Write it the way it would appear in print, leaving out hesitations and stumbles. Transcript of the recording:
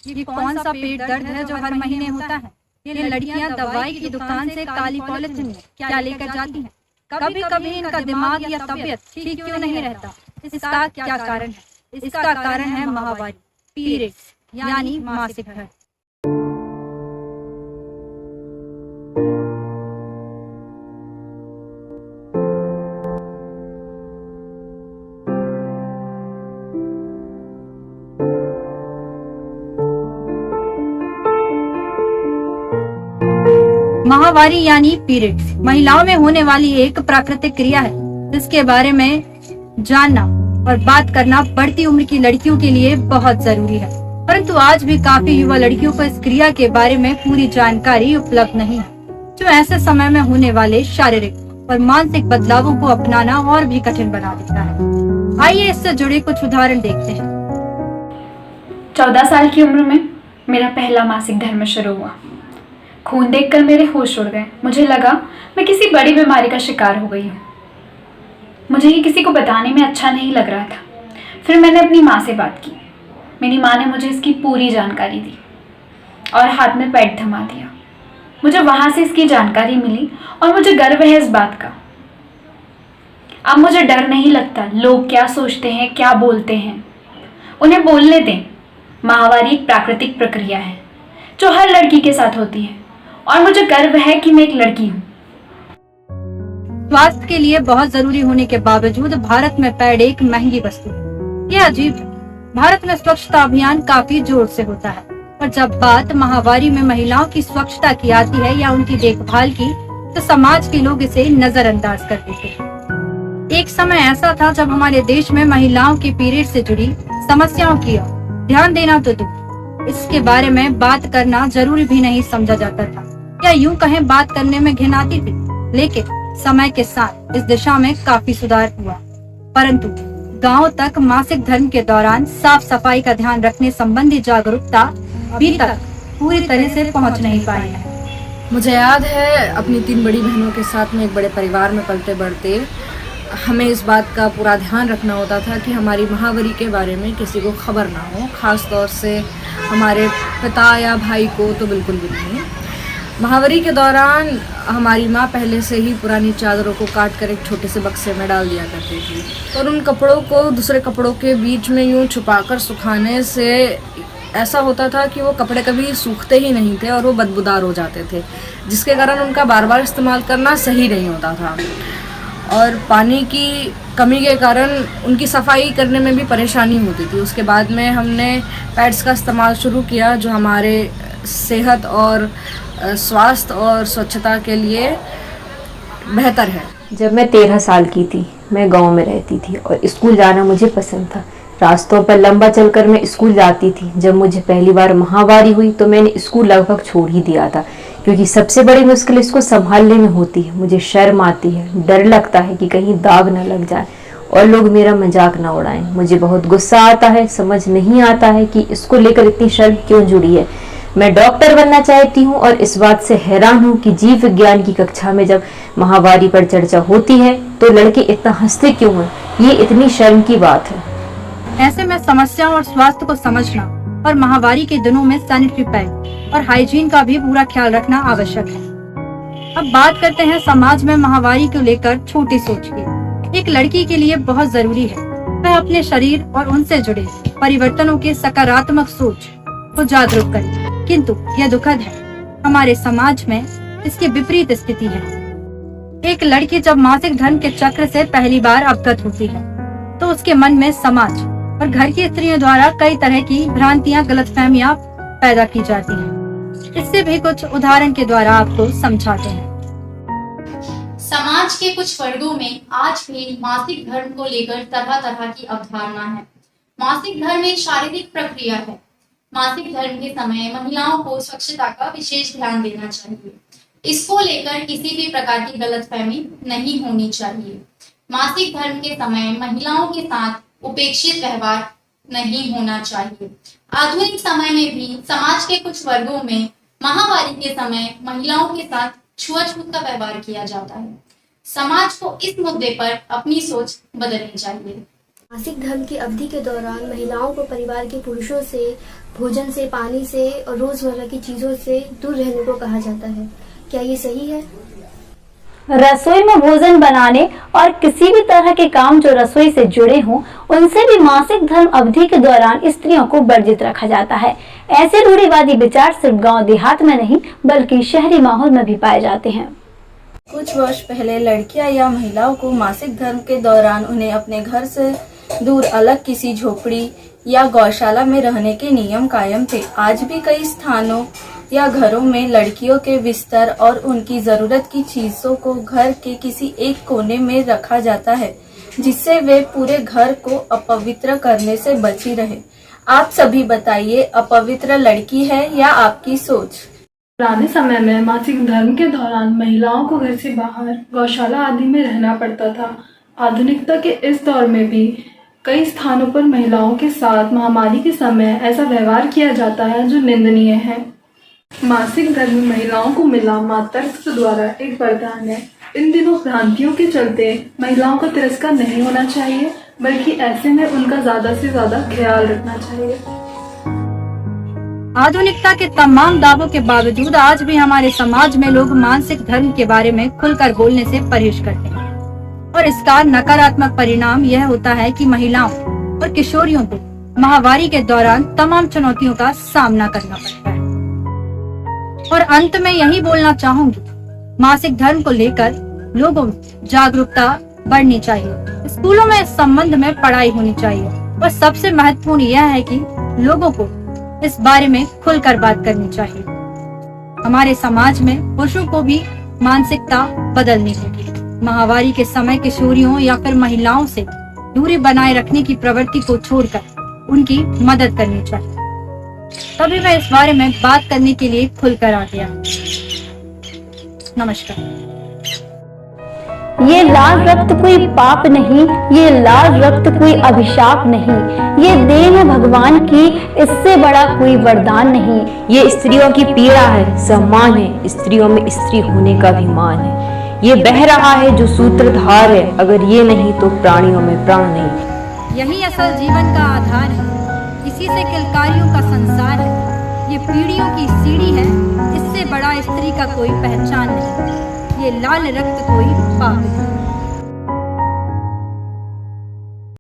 ये कौन सा पेट दर्द है जो हर महीने होता है? ये लड़कियां दवाई की दुकान से काली पॉलिथीन में क्या लेकर जाती हैं? कभी कभी इनका दिमाग या तबीयत ठीक क्यों नहीं रहता? इसका क्या कारण है? इसका कारण है माहवारी, पीरियड्स, यानी मासिक धर्म। माहवारी यानी पीरियड्स महिलाओं में होने वाली एक प्राकृतिक क्रिया है जिसके बारे में जानना और बात करना बढ़ती उम्र की लड़कियों के लिए बहुत जरूरी है। परंतु आज भी काफी युवा लड़कियों को इस क्रिया के बारे में पूरी जानकारी उपलब्ध नहीं है, जो ऐसे समय में होने वाले शारीरिक और मानसिक बदलावों को अपनाना और भी कठिन बना देता है। आइए इससे जुड़े कुछ उदाहरण देखते हैं। 14 साल की उम्र में मेरा पहला मासिक धर्म शुरू हुआ। खून देखकर मेरे होश उड़ गए। मुझे लगा मैं किसी बड़ी बीमारी का शिकार हो गई हूँ। मुझे ये किसी को बताने में अच्छा नहीं लग रहा था। फिर मैंने अपनी माँ से बात की। मेरी माँ ने मुझे इसकी पूरी जानकारी दी और हाथ में पैड थमा दिया। मुझे वहाँ से इसकी जानकारी मिली और मुझे गर्व है इस बात का। अब मुझे डर नहीं लगता लोग क्या सोचते हैं, क्या बोलते हैं। उन्हें बोलने दें। माहवारी एक प्राकृतिक प्रक्रिया है जो हर लड़की के साथ होती है और मुझे गर्व है कि मैं एक लड़की हूँ। स्वास्थ्य के लिए बहुत जरूरी होने के बावजूद भारत में पैड एक महंगी वस्तु है। यह अजीब है। भारत में स्वच्छता अभियान काफी जोर से होता है, पर जब बात माहवारी में महिलाओं की स्वच्छता की आती है या उनकी देखभाल की, तो समाज के लोग इसे नजरअंदाज कर देते हैं। एक समय ऐसा था जब हमारे देश में महिलाओं के पीरियड से जुड़ी समस्याओं की ध्यान देना तो दूर, इसके बारे में बात करना जरूरी भी नहीं समझा जाता था, या यूं कहें बात करने में घिन आती थी। लेकिन समय के साथ इस दिशा में काफी सुधार हुआ, परंतु गांव तक मासिक धर्म के दौरान साफ सफाई का ध्यान रखने संबंधी जागरूकता अभी तक पूरी तरह से पहुंच नहीं पाई है। मुझे याद है अपनी 3 बड़ी बहनों के साथ में एक बड़े परिवार में पलते बढ़ते हमें इस बात का पूरा ध्यान रखना होता था कि हमारी माहवारी के बारे में किसी को खबर ना हो, खास तौर से हमारे पिता या भाई को तो बिल्कुल भी नहीं। माहवारी के दौरान हमारी माँ पहले से ही पुरानी चादरों को काट कर एक छोटे से बक्से में डाल दिया करती थी और उन कपड़ों को दूसरे कपड़ों के बीच में यूं छुपाकर सुखाने से ऐसा होता था कि वो कपड़े कभी सूखते ही नहीं थे और वो बदबूदार हो जाते थे, जिसके कारण उनका बार बार इस्तेमाल करना सही नहीं होता था और पानी की कमी के कारण उनकी सफाई करने में भी परेशानी होती थी। उसके बाद में हमने पैड्स का इस्तेमाल शुरू किया जो हमारे सेहत और स्वास्थ्य और स्वच्छता के लिए बेहतर है। जब मैं 13 साल की थी, मैं गांव में रहती थी और स्कूल जाना मुझे पसंद था। रास्तों पर लंबा चलकर मैं स्कूल जाती थी। जब मुझे पहली बार माहवारी हुई तो मैंने स्कूल लगभग छोड़ ही दिया था, क्योंकि सबसे बड़ी मुश्किल इसको संभालने में होती है। मुझे शर्म आती है, डर लगता है कि कहीं दाग न लग जाए और लोग मेरा मजाक न उड़ाएं। मुझे बहुत गुस्सा आता है, समझ नहीं आता है कि इसको लेकर इतनी शर्म क्यों जुड़ी है। मैं डॉक्टर बनना चाहती हूँ और इस बात से हैरान हूँ कि जीव विज्ञान की कक्षा में जब माहवारी पर चर्चा होती है तो लड़के इतना हंसते क्यों हैं। ये इतनी शर्म की बात है। ऐसे में समस्याओं और स्वास्थ्य को समझना और माहवारी के दिनों में सैनिटरी पैड और हाइजीन का भी पूरा ख्याल रखना आवश्यक है। अब बात करते हैं समाज में माहवारी को लेकर छोटी सोच की। एक लड़की के लिए बहुत जरूरी है वह अपने शरीर और उनसे जुड़े परिवर्तनों के सकारात्मक सोच को जागरूक करे, किंतु यह दुखद है हमारे समाज में इसकी विपरीत स्थिति है। एक लड़की जब मासिक धर्म के चक्र से पहली बार अवगत होती है तो उसके मन में समाज और घर की स्त्रियों द्वारा कई तरह की भ्रांतियां, गलतफहमियां पैदा की जाती हैं। इससे भी कुछ उदाहरण के द्वारा आपको समझाते हैं। समाज के कुछ वर्गों में आज भी मासिक धर्म को लेकर तरह तरह की अवधारणा है। मासिक धर्म एक शारीरिक प्रक्रिया है। मासिक धर्म के समय महिलाओं को स्वच्छता का विशेष ध्यान देना चाहिए। इसको लेकर किसी भी प्रकार की गलतफहमी नहीं होनी चाहिए। मासिक धर्म के समय महिलाओं के साथ उपेक्षित व्यवहार नहीं होना चाहिए। आधुनिक समय में भी समाज के कुछ वर्गों में माहवारी के समय महिलाओं के साथ छुआछूत का व्यवहार किया जाता है। समाज को इस मुद्दे पर अपनी सोच बदलनी चाहिए। मासिक धर्म की अवधि के दौरान महिलाओं को परिवार के पुरुषों से भोजन से, पानी से और रोजमर्रा की चीजों से दूर रहने को कहा जाता है। क्या ये सही है? रसोई में भोजन बनाने और किसी भी तरह के काम जो रसोई से जुड़े हों, उनसे भी मासिक धर्म अवधि के दौरान स्त्रियों को वर्जित रखा जाता है। ऐसे रूढ़िवादी विचार सिर्फ गांव देहात में नहीं बल्कि शहरी माहौल में भी पाए जाते हैं। कुछ वर्ष पहले लड़कियां या महिलाओं को मासिक धर्म के दौरान उन्हें अपने घर से दूर अलग किसी झोपड़ी या गौशाला में रहने के नियम कायम थे। आज भी कई स्थानों या घरों में लड़कियों के बिस्तर और उनकी जरूरत की चीजों को घर के किसी एक कोने में रखा जाता है, जिससे वे पूरे घर को अपवित्र करने से बची रहे। आप सभी बताइए, अपवित्र लड़की है या आपकी सोच? पुराने समय में मासिक धर्म के दौरान महिलाओं को घर से बाहर गौशाला आदि में रहना पड़ता था। आधुनिकता के इस दौर में भी कई स्थानों पर महिलाओं के साथ महामारी के समय ऐसा व्यवहार किया जाता है जो निंदनीय है। मासिक धर्म में महिलाओं को मिला मातृत्व द्वारा एक वरदान है। इन दिनों भ्रांतियों के चलते महिलाओं का तिरस्कार नहीं होना चाहिए, बल्कि ऐसे में उनका ज्यादा से ज्यादा ख्याल रखना चाहिए। आधुनिकता के तमाम दावों के बावजूद आज भी हमारे समाज में लोग मासिक धर्म के बारे में खुलकर बोलने से परहेज करते हैं और इसका नकारात्मक परिणाम यह होता है कि महिलाओं और किशोरियों को माहवारी के दौरान तमाम चुनौतियों का सामना करना पड़ता है। और अंत में यही बोलना चाहूंगी, मासिक धर्म को लेकर लोगों में जागरूकता बढ़नी चाहिए। स्कूलों में इस संबंध में पढ़ाई होनी चाहिए और सबसे महत्वपूर्ण यह है कि लोगों को इस बारे में खुलकर बात करनी चाहिए। हमारे समाज में पुरुषों को भी मानसिकता बदलनी होगी। माहवारी के समय किशोरियों या फिर महिलाओं से दूरी बनाए रखने की प्रवृत्ति को छोड़कर उनकी मदद करनी चाहिए। तभी मैं इस बारे में बात करने के लिए खुलकर आ गया। नमस्कार। ये लाल रक्त कोई पाप नहीं, ये लाल रक्त कोई अभिशाप नहीं, ये देन है भगवान की, इससे बड़ा कोई वरदान नहीं। ये स्त्रियों की पीड़ा है, सम्मान है, स्त्रियों में स्त्री होने का अभिमान है। ये बह रहा है जो सूत्रधार है, अगर ये नहीं तो प्राणियों में प्राण नहीं। यही असल जीवन का आधार है, इसी से किलकारियों का संसार है। ये पीढ़ियों की सीढ़ी है, इससे बड़ा स्त्री का कोई पहचान नहीं। ये लाल रक्त कोई पाप नहीं।